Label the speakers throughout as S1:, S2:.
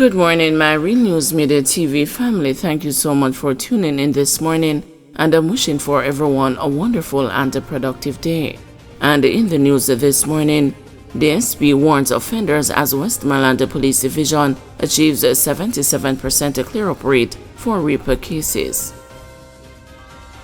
S1: Good morning, my Real News Midday TV family. Thank you so much for tuning in this morning, and I'm wishing for everyone a wonderful and a productive day. And in the news this morning, the SP warns offenders as Westmoreland Police Division achieves a 77% clear-up rate for rape cases.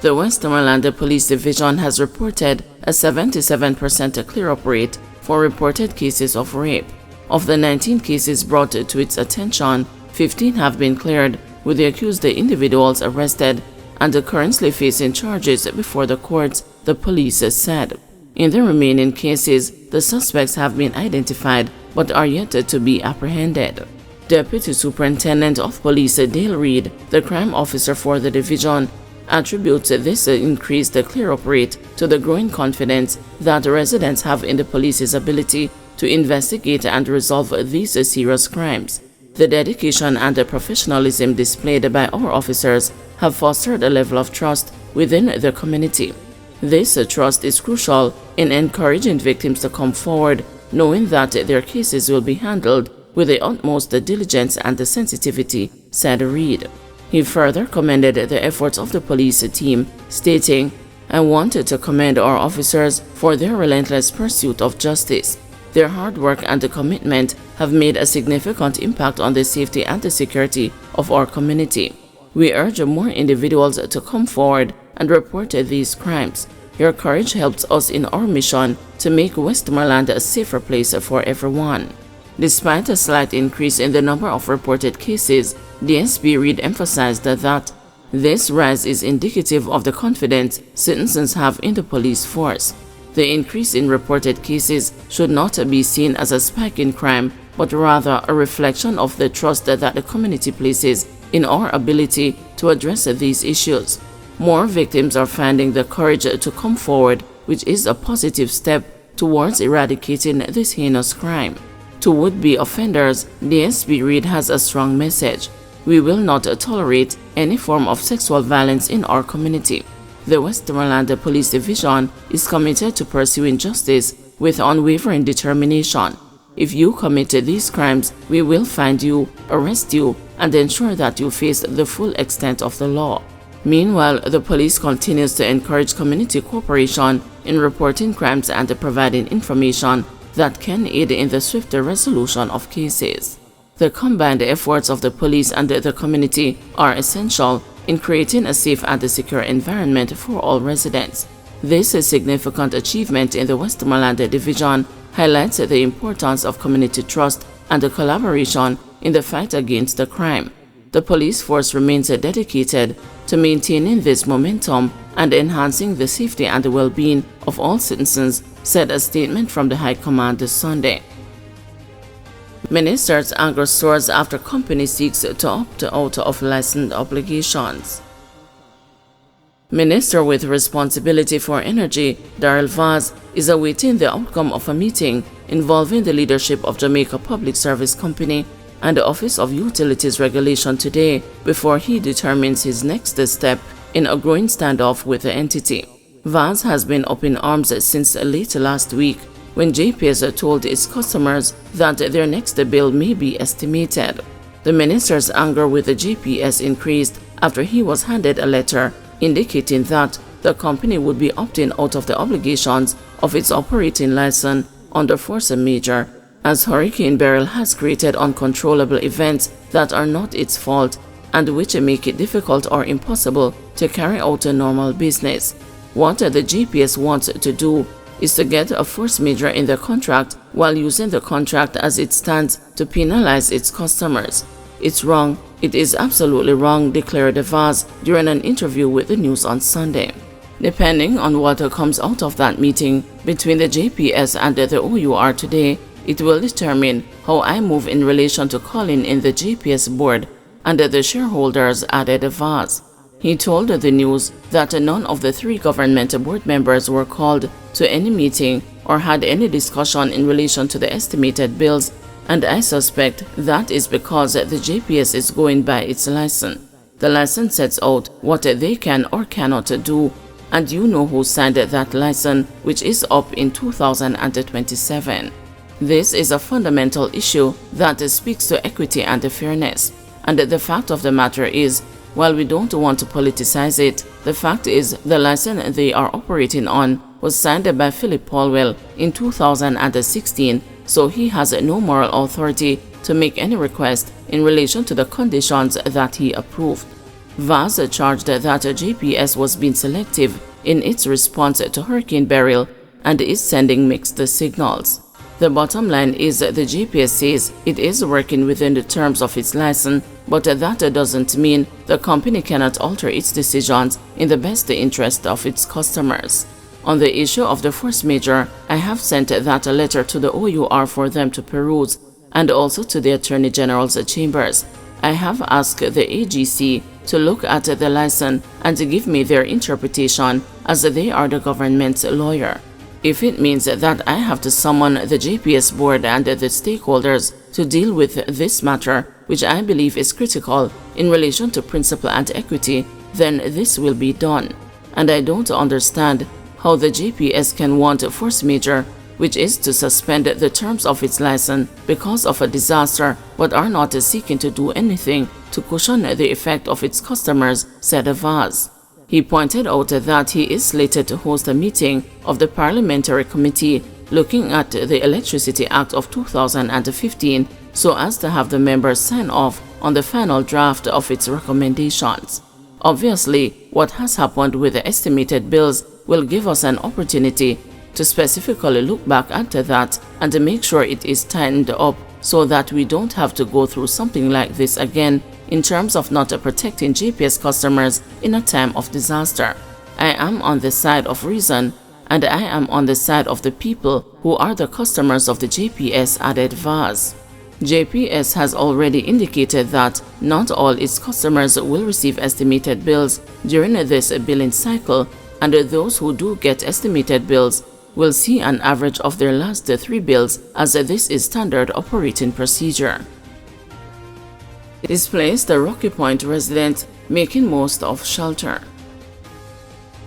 S1: The Westmoreland Police Division has reported a 77% clear-up rate for reported cases of rape. Of the 19 cases brought to its attention, 15 have been cleared, with the accused individuals arrested and currently facing charges before the courts, the police said. In the remaining cases, the suspects have been identified but are yet to be apprehended. Deputy Superintendent of Police Dale Reed, the crime officer for the division, attributes this increased clear-up rate to the growing confidence that residents have in the police's ability to investigate and resolve these serious crimes. The dedication and the professionalism displayed by our officers have fostered a level of trust within the community. This trust is crucial in encouraging victims to come forward, knowing that their cases will be handled with the utmost diligence and sensitivity, said Reed. He further commended the efforts of the police team, stating, "I wanted to commend our officers for their relentless pursuit of justice. Their hard work and commitment have made a significant impact on the safety and the security of our community. We urge more individuals to come forward and report these crimes. Your courage helps us in our mission to make Westmoreland a safer place for everyone." Despite a slight increase in the number of reported cases, the SP Reed emphasized that this rise is indicative of the confidence citizens have in the police force. The increase in reported cases should not be seen as a spike in crime, but rather a reflection of the trust that the community places in our ability to address these issues. More victims are finding the courage to come forward, which is a positive step towards eradicating this heinous crime. To would-be offenders, the SP Reed has a strong message. We will not tolerate any form of sexual violence in our community. The Westmoreland Police Division is committed to pursuing justice with unwavering determination. If you commit these crimes, we will find you, arrest you, and ensure that you face the full extent of the law. Meanwhile, the police continues to encourage community cooperation in reporting crimes and providing information that can aid in the swifter resolution of cases. The combined efforts of the police and the community are essential in creating a safe and secure environment for all residents. This significant achievement in the Westmoreland Division highlights the importance of community trust and collaboration in the fight against the crime. The police force remains dedicated to maintaining this momentum and enhancing the safety and the well-being of all citizens, said a statement from the High Command this Sunday. Ministers anger stores after company seeks to opt out of licensed obligations. Minister with responsibility for energy, Darrell Vaz, is awaiting the outcome of a meeting involving the leadership of Jamaica Public Service Company and the Office of Utilities Regulation today before he determines his next step in a growing standoff with the entity. Vaz has been up in arms since late last week, when JPS told its customers that their next bill may be estimated. The minister's anger with the JPS increased after he was handed a letter indicating that the company would be opting out of the obligations of its operating license under force majeure, as Hurricane Beryl has created uncontrollable events that are not its fault and which make it difficult or impossible to carry out a normal business. What the JPS wants to do is to get a force majeure in the contract while using the contract as it stands to penalize its customers. It's wrong. It is absolutely wrong, declared Vaz during an interview with the news on Sunday. Depending on what comes out of that meeting between the JPS and the OUR today, it will determine how I move in relation to calling in the JPS board and the shareholders, added Vaz. He told the news that none of the 3 government board members were called to any meeting or had any discussion in relation to the estimated bills, and I suspect that is because the JPS is going by its license. The license sets out what they can or cannot do, and you know who signed that license, which is up in 2027. This is a fundamental issue that speaks to equity and fairness. And the fact of the matter is, while we don't want to politicize it, the fact is the license they are operating on was signed by Philip Paulwell in 2016, so he has no moral authority to make any request in relation to the conditions that he approved. VAS charged that JPS was being selective in its response to Hurricane Beryl and is sending mixed signals. The bottom line is the JPS says it is working within the terms of its license, but that doesn't mean the company cannot alter its decisions in the best interest of its customers. On the issue of the force majeure, I have sent that letter to the OUR for them to peruse and also to the Attorney General's chambers. I have asked the AGC to look at the license and to give me their interpretation, as they are the government's lawyer. If it means that I have to summon the JPS board and the stakeholders to deal with this matter, which I believe is critical in relation to principle and equity, then this will be done. And I don't understand how the JPS can want a force majeure, which is to suspend the terms of its license because of a disaster, but are not seeking to do anything to cushion the effect of its customers, said VAS. He pointed out that he is slated to host a meeting of the Parliamentary Committee looking at the Electricity Act of 2015 so as to have the members sign off on the final draft of its recommendations. Obviously, what has happened with the estimated bills will give us an opportunity to specifically look back at that and to make sure it is tightened up so that we don't have to go through something like this again in terms of not protecting JPS customers in a time of disaster. I am on the side of reason, and I am on the side of the people who are the customers of the JPS, added VAS. JPS has already indicated that not all its customers will receive estimated bills during this billing cycle, and those who do get estimated bills will see an average of their last 3 bills, as this is standard operating procedure. Displaced Rocky Point residents making most of shelter.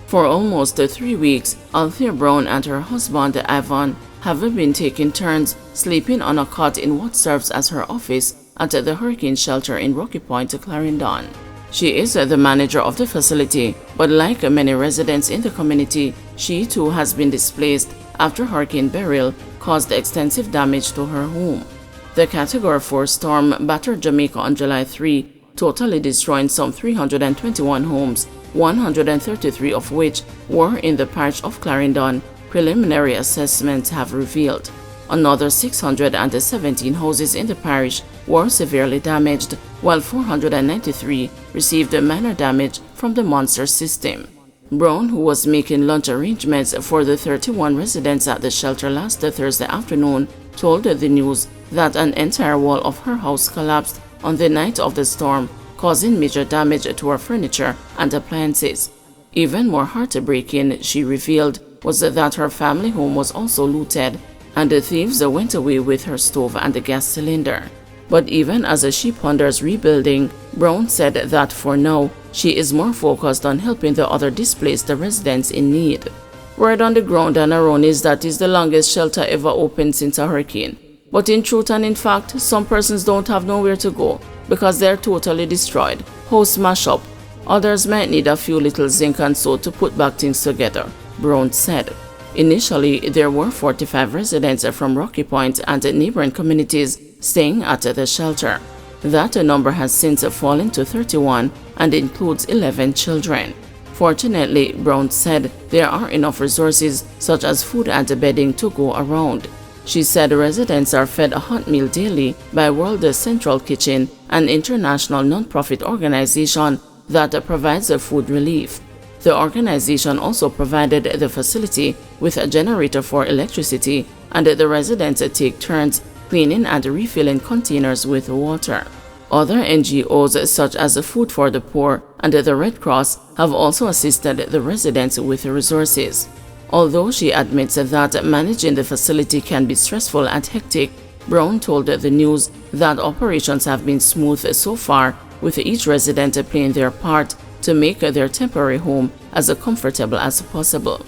S1: For almost 3 weeks, Althea Brown and her husband Ivan have been taking turns sleeping on a cot in what serves as her office at the hurricane shelter in Rocky Point, Clarendon. She is the manager of the facility, but like many residents in the community, she too has been displaced after Hurricane Beryl caused extensive damage to her home. The Category 4 storm battered Jamaica on July 3, totally destroying some 321 homes, 133 of which were in the parish of Clarendon, preliminary assessments have revealed. Another 617 houses in the parish were severely damaged, while 493 received minor damage from the monster system. Brown, who was making lunch arrangements for the 31 residents at the shelter last Thursday afternoon, told the news that an entire wall of her house collapsed on the night of the storm, causing major damage to her furniture and appliances. Even more heartbreaking, she revealed, was that her family home was also looted, and the thieves went away with her stove and the gas cylinder. But even as she ponders rebuilding, Brown said that for now, she is more focused on helping the other displaced residents in need. Word on the ground and around is that it's the longest shelter ever opened since a hurricane. But in truth and in fact, some persons don't have nowhere to go because they're totally destroyed, house smash up. Others might need a few little zinc and soda to put back things together, Brown said. Initially, there were 45 residents from Rocky Point and neighboring communities staying at the shelter. That number has since fallen to 31 and includes 11 children. Fortunately, Brown said there are enough resources such as food and bedding to go around. She said residents are fed a hot meal daily by World Central Kitchen, an international non-profit organization that provides food relief. The organization also provided the facility with a generator for electricity, and the residents take turns cleaning and refilling containers with water. Other NGOs such as Food for the Poor and the Red Cross have also assisted the residents with resources. Although she admits that managing the facility can be stressful and hectic, Brown told the news that operations have been smooth so far, with each resident playing their part to make their temporary home as comfortable as possible.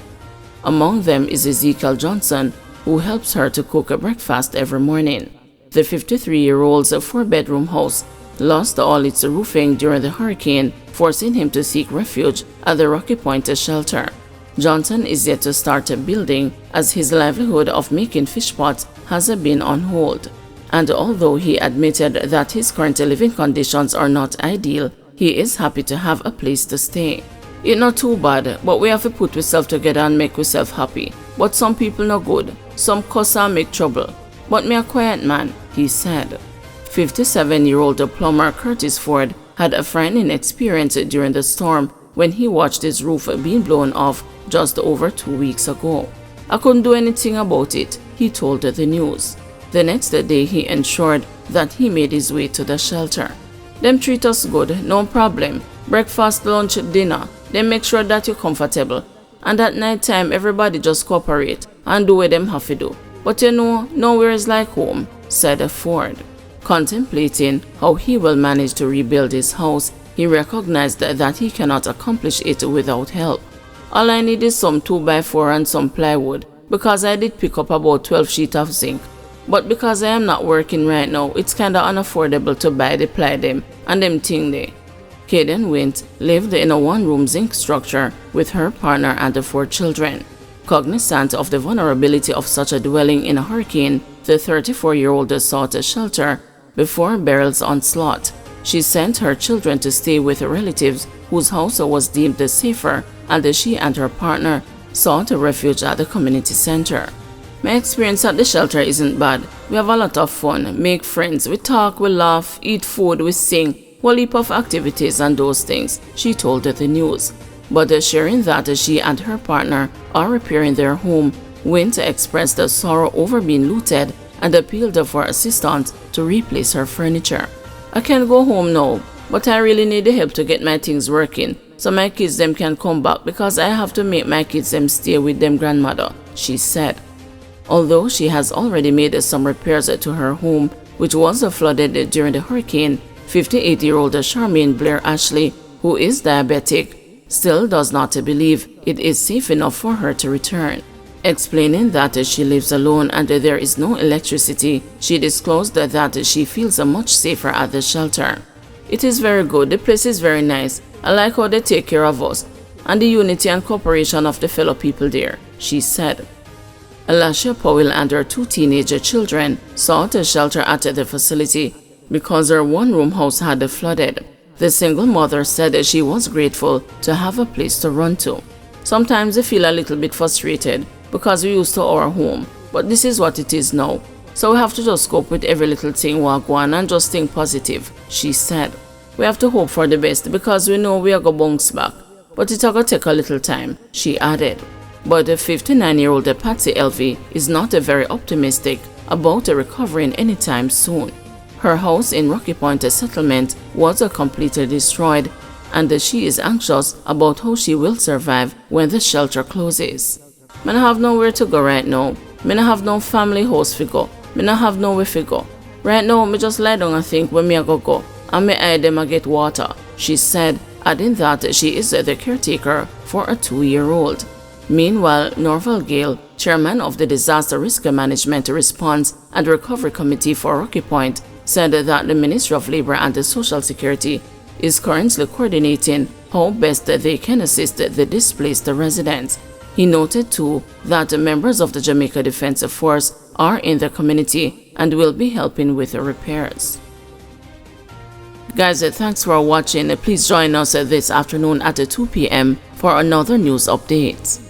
S1: Among them is Ezekiel Johnson, who helps her to cook a breakfast every morning. The 53-year-old's 4-bedroom house lost all its roofing during the hurricane, forcing him to seek refuge at the Rocky Point shelter. Johnson is yet to start building, as his livelihood of making fish pots has been on hold. And although he admitted that his current living conditions are not ideal, he is happy to have a place to stay. It's not too bad, but we have to put ourselves together and make ourselves happy. But some people no good. Some cuss and make trouble. But me a quiet man, he said. 57-year-old plumber Curtis Ford had a frightening experience during the storm when he watched his roof being blown off just over 2 weeks ago. I couldn't do anything about it, he told the news. The next day he ensured that he made his way to the shelter. Them treat us good, no problem. Breakfast, lunch, dinner. They make sure that you're comfortable. And at night time, everybody just cooperate and do what them have to do. But you know, nowhere is like home, said Ford. Contemplating how he will manage to rebuild his house, he recognized that he cannot accomplish it without help. All I need is some 2x4 and some plywood, because I did pick up about 12 sheets of zinc. But because I am not working right now, it's kinda unaffordable to buy the ply them and them thing there. Kaden Wint lived in a one-room zinc structure with her partner and the 4 children. Cognizant of the vulnerability of such a dwelling in a hurricane, the 34-year-old sought a shelter before Beryl's onslaught. She sent her children to stay with relatives whose house was deemed safer, and she and her partner sought a refuge at the community center. My experience at the shelter isn't bad. We have a lot of fun, make friends, we talk, we laugh, eat food, we sing, whole heap of activities and those things, she told the news. But sharing that she and her partner are repairing their home, Wint expressed sorrow over being looted and appealed for assistance to replace her furniture. I can go home now, but I really need the help to get my things working, so my kids them can come back, because I have to make my kids them stay with them grandmother, she said. Although she has already made some repairs to her home, which was flooded during the hurricane, 58-year-old Charmaine Blair Ashley, who is diabetic, still does not believe it is safe enough for her to return. Explaining that she lives alone and there is no electricity, she disclosed that she feels much safer at the shelter. It is very good, the place is very nice. I like how they take care of us and the unity and cooperation of the fellow people there, she said. Alasha Powell and her 2 teenage children sought a shelter at the facility because her one-room house had flooded. The single mother said she was grateful to have a place to run to. Sometimes I feel a little bit frustrated because we used to our home, but this is what it is now. So we have to just cope with every little thing we go on and just think positive, she said. We have to hope for the best because we know we are going to bounce back, but it's going to take a little time, she added. But the 59-year-old Patsy Elvey is not very optimistic about recovering anytime soon. Her house in Rocky Point settlement was completely destroyed, and she is anxious about how she will survive when the shelter closes. Me no have nowhere to go right now. Me no have no family house to go. Me no have nowhere to go. Right now, me just lie down and think where me a go, and me eye them a get water, she said, adding that she is the caretaker for a 2-year-old. Meanwhile, Norval Gale, chairman of the Disaster Risk Management Response and Recovery Committee for Rocky Point, said that the Ministry of Labor and Social Security is currently coordinating how best they can assist the displaced residents. He noted too that members of the Jamaica Defense Force are in the community and will be helping with the repairs. Guys, thanks for watching. Please join us this afternoon at 2 p.m. for another news update.